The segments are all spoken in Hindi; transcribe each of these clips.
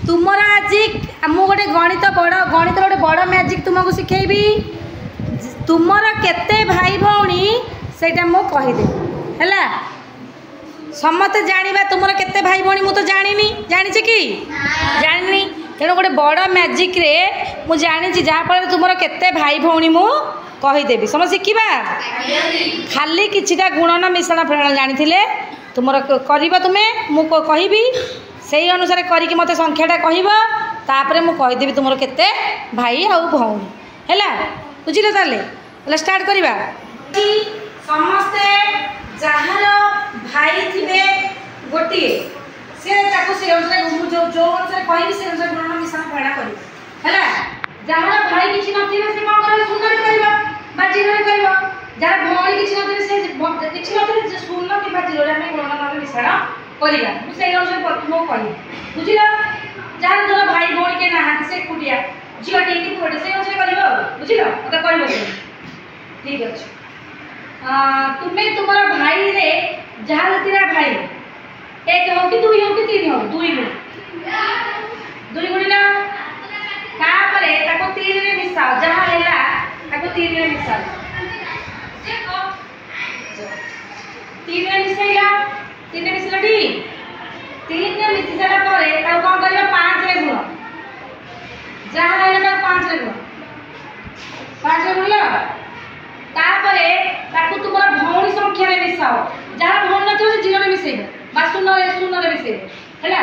तुमर आज गोटे गणित बड़ गणित गोटे बड़ मैजिक तुमको शिखेबी तुमर केते भाई भौणी सेटा मु कहीदेवी है समस्ते जाना तुमर केते भाई भौणी मु तो जानी जानी कि जानी तेणु गोटे बड़ मैजिक रे मु जानी जहाँफल तुमर केते भाई भौणी मु कहीदेवी समझ शिखा खाली किछिटा गुणन मिश्रण फेण जानी तुमर कर तुम्हें मु कहबी से अनुसार करके मत संख्याटा कहपर मुझे कहीदेवी तुम केते भाई आउ भौणी है बुझल ताले स्टार्ट करवा समस्ते जार भाई थे गोटे से अनुसार जो अनुसार कह से अनुसार गुणन मिश्रण फेड़ा कर जार भाई किसी नथिबे से कौन कर शून्य कर जीरो कर जार भौणी किसी नथिबे से किसी नथिबे शून्य कि जीरो आम गुणन मिश्रण करवा मुझे अनुसार तुमको कह बुझल जार धर भाई भौणी के ना से एकुटिया झीटे कि पुटे से अनुसार कर बुझल मत कह ठीक अच्छे तुम्हें तुम भाई रे जहाँ तीन भाई एक हो कि दुई हो कि तीन हो दुई गुणी ना तीन में मिसाओ जहाँ है तीन में मिसाओ तीन में मिसैला तीन में मिसला ठीक तीन में मिसी सारा कौन कर पाँच रे गुण जहाँ है पाँच रे गुण पाँच रे गुण तापर तुम भौणी संख्या मिसाओ जहाँ भौणी नथिबो से जीरो मिसेब शून्य शून्य मिसेब है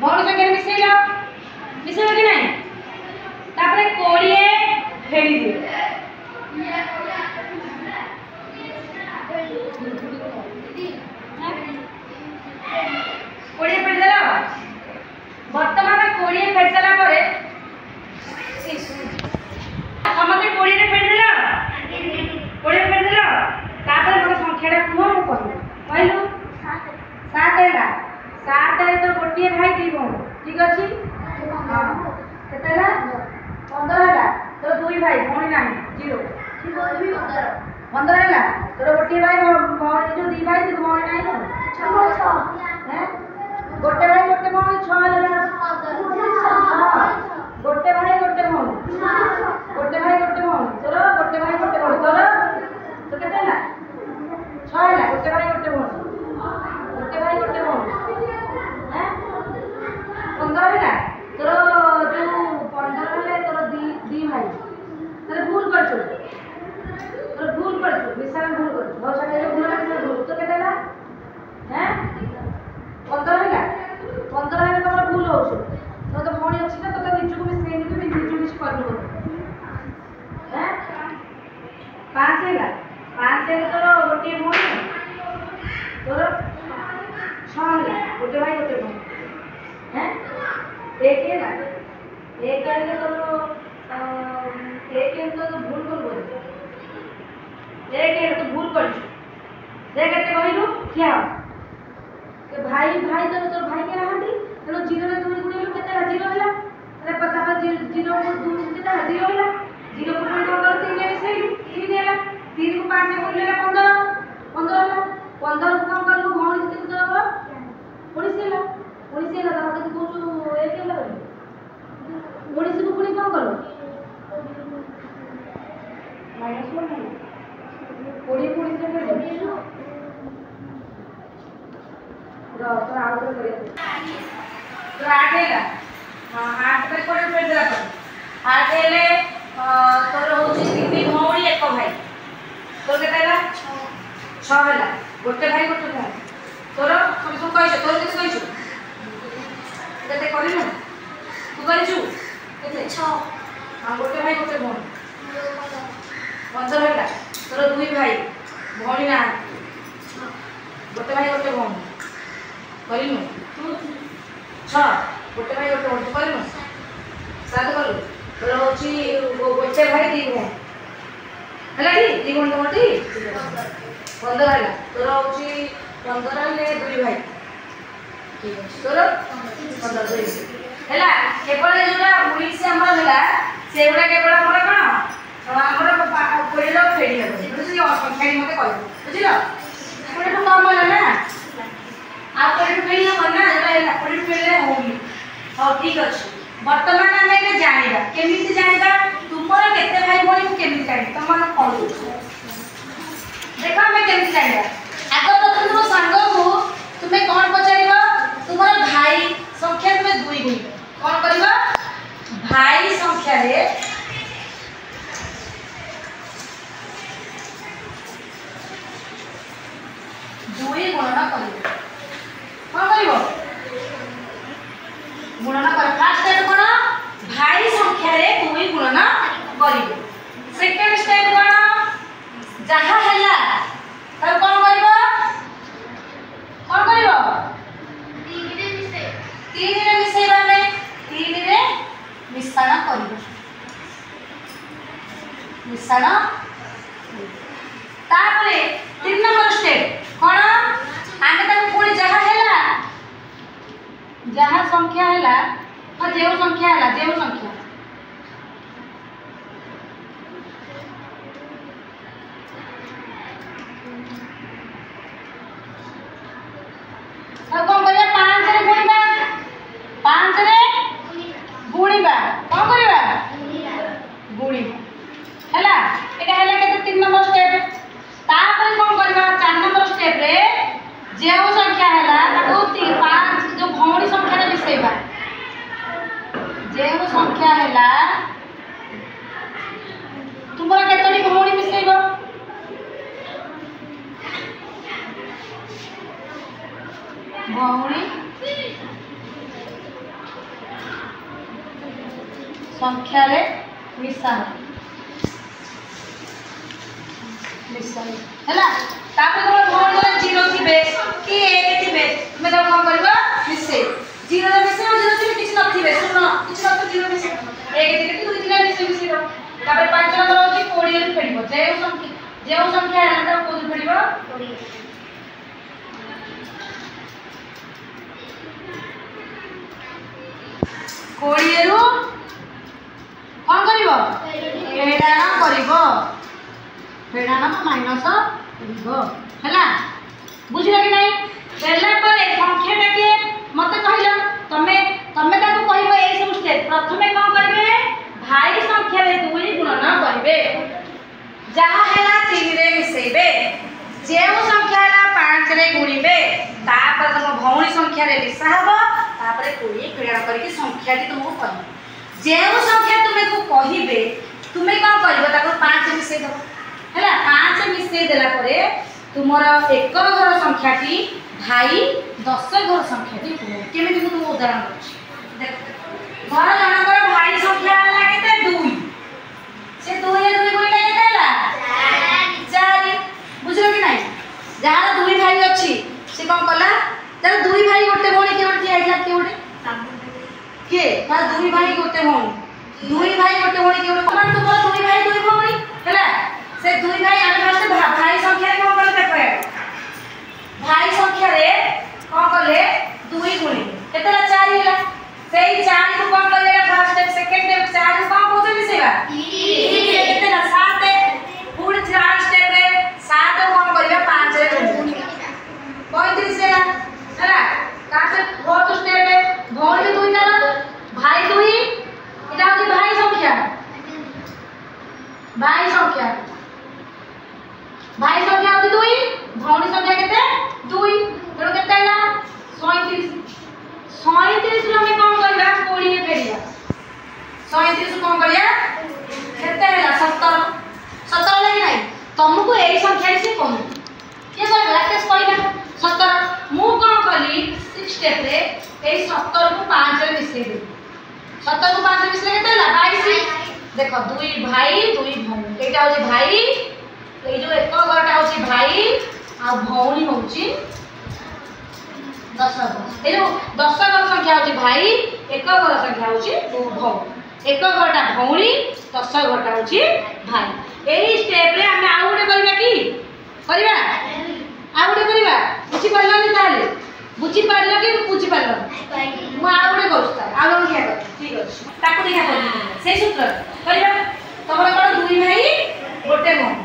भौणी संख्या मिसेल मिसेल कि नहीं तापर 20 फेड़ी दिए कोड़े फेड़ देला वर्तमान 20 फेड़ सारा परे समझे 20 फेड़ देला 20 फेड़ देला तापर मोर संख्याटा कुह मु कहलु 7 है 7 है तो गोटे भाई दी भौणी ठीक अच्छी हाँ केते 15 है तो दुई भाई भौणी ना जीरो 15 है तो गोटे भाई भौणी जो दी भाई दी भौणी ना गोटे भाई गोटे भौणी 6 गोटे भाई गोटे भौणी गोटे भाई गोटे भौणी तोर गोटे भाई गोटे भौणी तोर तो केते है 6 है गोटे भाई गोटे भौणी गोटे भाई गोटे भौणी 15 है तोर जो 15 है तोर दी भाई तेरे भूल कर मिसाल भूल कर बहुत सारे भूल कर भूल तो केते है हैं 15 है 15 है तोर भूल हो तो भौणी अछि ना तो निजु को मिसेनी तो निजु किछ करनु हैं 5 है 5 है तोर गोटे भौणी तोर 6 है गोटे भाई गोटे भौणी हैं 1 है ना 1 है तो 1 है तो भूल कर बोल 1 है तो भूल कर देख केते कहलु क्या के भाई भाई तो तोर भाई के रहंती तेनो जीरो रे दुई गुणी केते जीरो होला अरे पता पर जीरो को दुई केते जीरो होला जीरो को कोन कर 3 ले सही 3 होला 3 को 5 में बोल ले 15 होला 15 को कौन करलु भौणी से तो हो 19 होला 19 होला तो तू कहू 1 होला 19 को पुणी कौन करलु माइनस 1 है 20 पुणी से कर तो आउट करे तो 8 है हां 8 पे कोन फेर दे 8 हेले तोर होची तीन भौणी एक भाई तो केते है 6 है गोटे भाई तोर तुम कहिस तोर केते कहिस केते करिनु तू କରିଛୁ କେତେ 6 ଆଉ ଗୋଟେ ଭାଇ ଗୋଟେ ଭଉଣୀ 15 ହେଲା ତୋର ଦୁଇ ଭାଇ ଭଉଣୀ ନା ଗୋଟେ ଭାଇ ଗୋଟେ ଭଉଣୀ କରିନୁ 6 ଗୋଟେ ଭାଇ ଗୋଟେ ଭଉଣୀ କରିନୁ 7 କଲୁ ତୋର ହେଉଛି ଗୋଟେ ଭାଇ ଦି ଭଉଣୀ ହେଲା ଟି ଦି ଭଉଣୀ ତମର ଟି 15 ହେଲା ତୋର ହେଉଛି 15 ହେଲେ ଦୁଇ ଭାଇ ঠিক আছে তোর 15 দুই ହେଲା କେବଳ ଯୋଉଟା 19 ଆମର ହେଲା ସେଗୁଡ଼ା କେବଳ ଆମର କ'ଣ ଆମର କୋଡ଼ିଏ ଲୋକ ଫେରି ହେବ ବୁଝିଲ ସଂଖ୍ୟା ମତେ କହିବ ବୁଝିଲ କୋଡ଼ିଏ ଟୁ କମ୍ ହେଲା ନା ଆଉ କୋଡ଼ିଏ ଟୁ ଫେରି ହେବ ନା ଯୋଉଟା ହେଲା କୋଡ଼ିଏ ଟୁ ଫେରିଲେ ହଉନି ହଉ ଠିକ୍ ଅଛି ବର୍ତ୍ତମାନ ଆମେ ଏଇଟା ଜାଣିବା କେମିତି ଜାଣିବା ତୁମର କେତେ ଭାଇ ଭଉଣୀ ମୁଁ କେମିତି ଜାଣିବି ତମମାନେ କ'ଣ ଦେଖ ଆମେ କେମିତି ଜାଣିବା ଆଗ ପ୍ରଥମେ ତୁମ ସାଙ୍ଗକୁ ତୁମେ କ'ଣ ପଚାରିବ तुम्हारा भाई संख्या में 2 गुण कौन करबा भाई संख्या रे 2 गुणन करबो कौन करबो गुणन कर फर्स्ट स्टेप कोन भाई संख्या रे 2 गुणन करबो सेकंड स्टेप कोन जहा हैला तब कौन करबो तीन रे मिसेबा में 3 रे मिश्रण करबो मिश्रण तापरे 3 नंबर स्टेप कोन आमे तक पुणी जहा हैला जहा संख्या हैला जेउ संख्या हैला जेउ संख्या अब कौन करिया 5 रे गुणिबा 5 रे गुणिबा कौन करिबा गुणिबा हैला एटा हैला केते 3 नंबर स्टेप तापर कौन करिबा 4 नंबर स्टेप रे जेउ संख्या हैला ताको 5 जो भौणी संख्या रे मिसेबा जेउ संख्या हैला तुमरा केतडी भौणी मिसेबो भौणी संख्या रे मिसान हैला तापर तुम भौणी रे 0 थिबे कि 1 थिबे तुमे तो कोन करबा मिसे 0 रे मिसे 0 थिबे किछ नथिबे सुनो किछ नथ 0 मिसे 1 थिबे कि 2 थिबे मिसे दो तापर 5 नंबर होची 20 रे फेडिबो जेउ संख्या हैला त कोन फेडिबो 20 रु कौन करिवो फेडाण करिवो फेडाण माइनस करिवो हैला बुझिला कि नहीं फेडला पर संख्या टाके मते कहिलो तमे ताको कहिबो ए सब स्टेप प्रथमे कोन करबे भाई संख्या रे 2 गुणन करबे जहा हैला 3 रे मिसेबे जेउ संख्या हैला 5 रे गुणिबे तापर तुम भौणी संख्या रे मिसा हबो तापरे 20 फेडाण करके संख्या टी तुमको कहबो जेउ संख्या तुमे को कहिबे तुमे कोन करबो ताको 5 मिसे दबो हैला 5 मिसे देला परे तुमर एक घर संख्या टी भाई 10 घर संख्या टी केमिति तुम उदाहरण करछि देख घर जनकर भाई संख्या हला केते 2 से 2 रे 2 गुणिले केते हला 4 बुझलो कि नहीं जहां 2 भाई अछि से कोन कला तर 2 भाई गोटे भौणी के गोटे आइला के गोटे के तार 2 भाई गोटे भौणी 2 भाई गोटे भौणी के गोटे कोन तुमर 2 भाई 2 भौणी हैला से 2 भाई आमे फास्ट भाई संख्या कोन कले देखो भाई संख्या रे कोन कले 2 गुणी केतेला 4 हैला सेई 4 को कोन कले फर्स्ट स्टेप सेकंड स्टेप 4 को कोन बोझ मिसेबा 3 केतेला 7 पूर्ण 4 स्टेप रे 7 को कोन करिया 5 रे 35 हैला कासे फोर्थ स्टेप रे भौणी 2 ना भाई 2 इटा होती भाई संख्या होती 2 भौणी संख्या केते 2 तेणु केते हैला 37 रे हमें कोन करबा 20 फेरिया 37 कोन करिया केते हैला 17 लागि नाही तुमको एई संख्या से कोन के कोन राकेश कहला 17 मु कोन कली 6 स्टेप रे एई 17 को 5 रे मिसे दे 17 को 5 मिसले केते होला 22 देख दुई भाई दुई भौणी एटा होची भाई ए जो एक घरटा होची भाई आ भौणी होची 10 घर ए जो 10 घर संख्या होची भाई एक घर संख्या होची भौणी एक घरटा भौणी 10 घरटा होची भाई एही स्टेप रे हम आउ गोटे करबा की करबा आउ गोटे करबा बुझी परलानी ताले बुझी पारला कि बुझी पारला मु आउ गोटे कहूछ आउ हम क्या कर ठीक अछि ताको देखा कर से सूत्र करबा तमरा कोन दुई भाई गोटे भौणी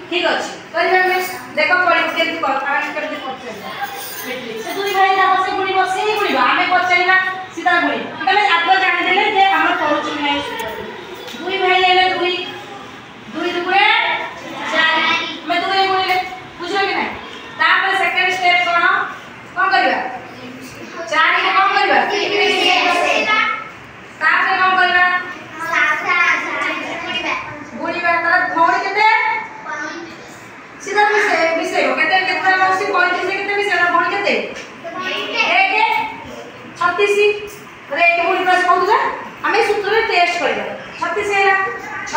ठीक अछि करबा में देखो पड़ी केति कर आगे केति करछे से दुई भाई दास से गुणी बसे ही गुणी आमे पचैना सीधा गुणी तमे आगो जानि देले जे हमर पहुंच नै दुई भाई एले दुई दुई दुगुणे 4 मैं दुई गुणिले बुझलो कि नहीं तापर सेकंड स्टेप कोन करबा 4 के कोन करबा तापर कोन करबा गुणिबा तर भौणी केते सीधा मिसे केते केते मौसी 35 केते मिसे भौणी केते 1 36 रे 1 गुणी प्लस कोन जा हमें सूत्र रे टेस्ट करबा 36 हैला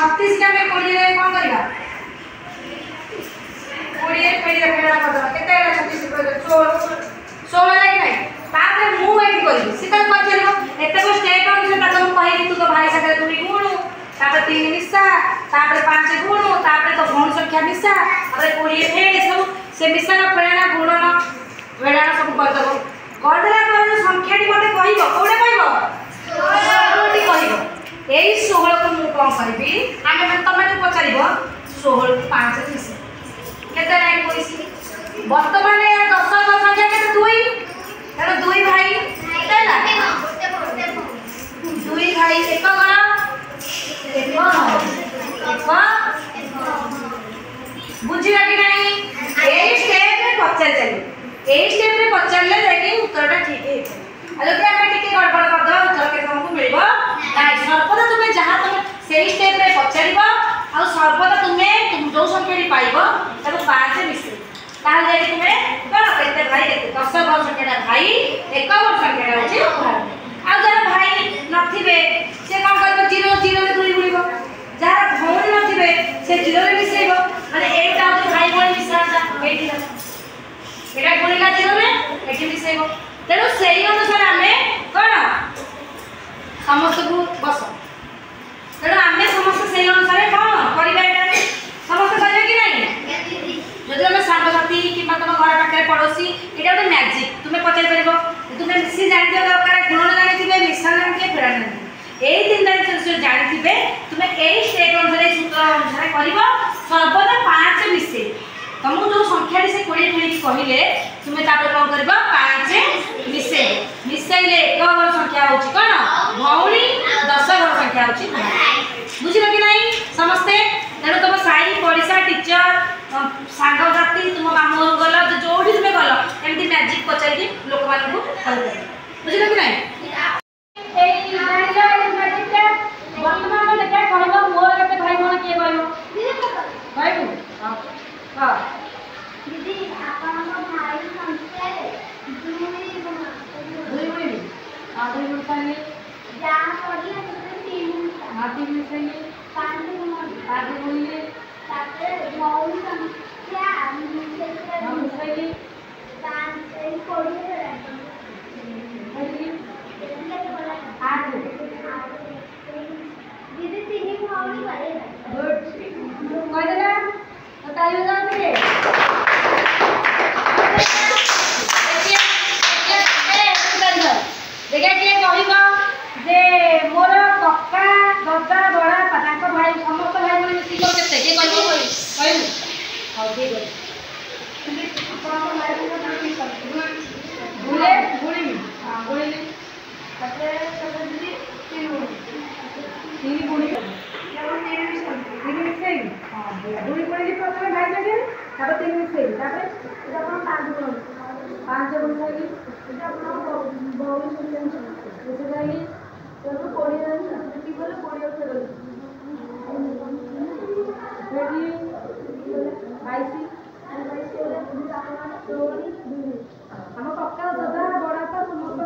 36 के हमें 20 रे कोन करबा 20 पेड़ी फेडा करबा केते हैला 36 को 16 लागे नहीं तापर मु एडी करबी सीधा कर चलबो एते को स्टेप अनुसार ताको कहि तू तो भाई साथे दुई गुणु तापर 3 मिसा तापर 5 गुणु तापर तो भौण संख्या मिसा तापर 20 फेड सब से मिसाना फेडा गुणन फेडा सब कर दबो कर देला पर संख्याटी मते कहिबो कोडे कहिबो 16 टी कहिबो एई 16 को मु कोन करबी आगे मैं तमे तो पचारिबो 16 को 5 मिसे केते लाइन कोइसी वर्तमान 10 का संख्या केते 2 तेरो 2 भाई केतेला दुई भाई एक घर एक बुझिला कि नहीं एई स्टेप रे पचार चली एई स्टेप रे पचारले जाके उत्तरटा ठीक है अगर हमें टिके गड़बड़ कर दो उत्तर के तुमको मिलबो नहीं सर्वदा तुमे जहां तुमे सेही स्टेप रे पचारिबो आ सर्वदा तुम जो संख्याटी पाइबो तब 5 मिसे ताल जाई तुमे कोन केते भाई केते 10 घर संख्याटा भाई एक घर संख्याटा होची आ जरा भाई नथिबे से कोन करबो 0 0 रे 2 गुणिबो जरा भौणी नथिबे से 0 रे मिसेबो माने एटा होची भाई भौणी मिसाता एठी एटा गुणिला 0 रे एठी मिसेबो तेरो सेही अनुसार हमें कोन समस्त को बस तेरो हमें समस्त सेही अनुसार कोन करबा एटा समस्त करबे कि नहीं जदि हम सांग साथी कि तुम घर पाखे पड़ोसी एटा गोटे मैजिक तुम्हें पचार परबो तुम्हें मिसी जानि दरकार गुणन जानि थिबे मिश्रण जानि के फेरा नहीं एई तीन दिन जानि थिबे तुम्हें एई स्टेप अनुसार सूत्र अनुसार करबो सर्वदा 5 मिसे तुमको जो संख्या से 20 मिनिट कहले तुम्हें तापर कोन करबो 5 मिसे मिसेले एक घर संख्या होची कोन भौणी 10 घर संख्या होची बुझिलो कि नहीं समस्ते तेणु तुम साई पड़िशा टीचर सांग साथी तुम मामू गल जोठी तुम्हें गल एमती मैजिक पचारि लोक मान बुझल कि नहीं वर्तमान देखा कह मोर के भाई भौणी किए कह भाई हाँ दीदी आपन भाई संख्या दुई गुणी दुई गुणी खाली जा पड़ी 3 3 मिसेली 5 गुणी तापर भौणी संख्या मिसेली 5 कोड़ी दीदी 3 भौणी करे गुड कह देला तो ताली बजाओ रे देखिए किए कहबो जे मोर कक्का दादा बड़ा पताक भाई समस्त भाई बोली मिसी कर केते के कहबो कहबो हां ठीक है आपन भाई को ठीक कर भूले भूली हां भूली तते तते दीदी 3 गुणी तीन मिसे हां दुई गुणी प्रथम भाई लगे तब 3 मिसे तब एटा अपन 5 गुणी लगी एटा अपन बहुत सुंदर जैसे जाएगी तो कोड़ी की बोले कोड़ी और चलो रेडी 22 हम कक्का दादा बड़ा तो समस्त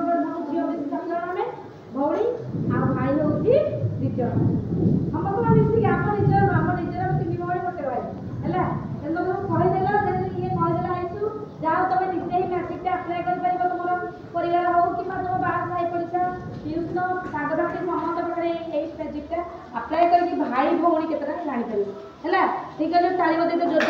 झील मिसी 10 जन में भौणी आ भाई ଜଣ ସମସ୍ତଙ୍କ ମିଶିକି ଆମ ନିଜର ତିନି ଭଉଣୀ ଗୋଟେ ଭାଇ ହେଲା। ତେଣୁ ତମେ କହିଦେଲ ଇଏ କହିଦେଲା ଆଇସୁ ଯାହା ତମେ ନିଜେ ହିଁ ମ୍ୟାଜିକଟା ଆପ୍ଲାଏ କରିପାରିବ ତୁମର ପରିବାର ହଉ କିମ୍ବା ତୁମ ବାହାର ସାହି ପଡ଼ିଶା ଟ୍ୟୁସନ ସାଙ୍ଗସାଥି ସମସ୍ତ ପାଖରେ ଏଇ ମ୍ୟାଜିକଟା ଆପ୍ଲାଏ କରିକି ଭାଇ ଭଉଣୀ କେତେଟା ଜାଣିପାରିବ ହେଲା। ଠିକ୍ ଅଛି ତାଳି ବଜେଇ ଜୋର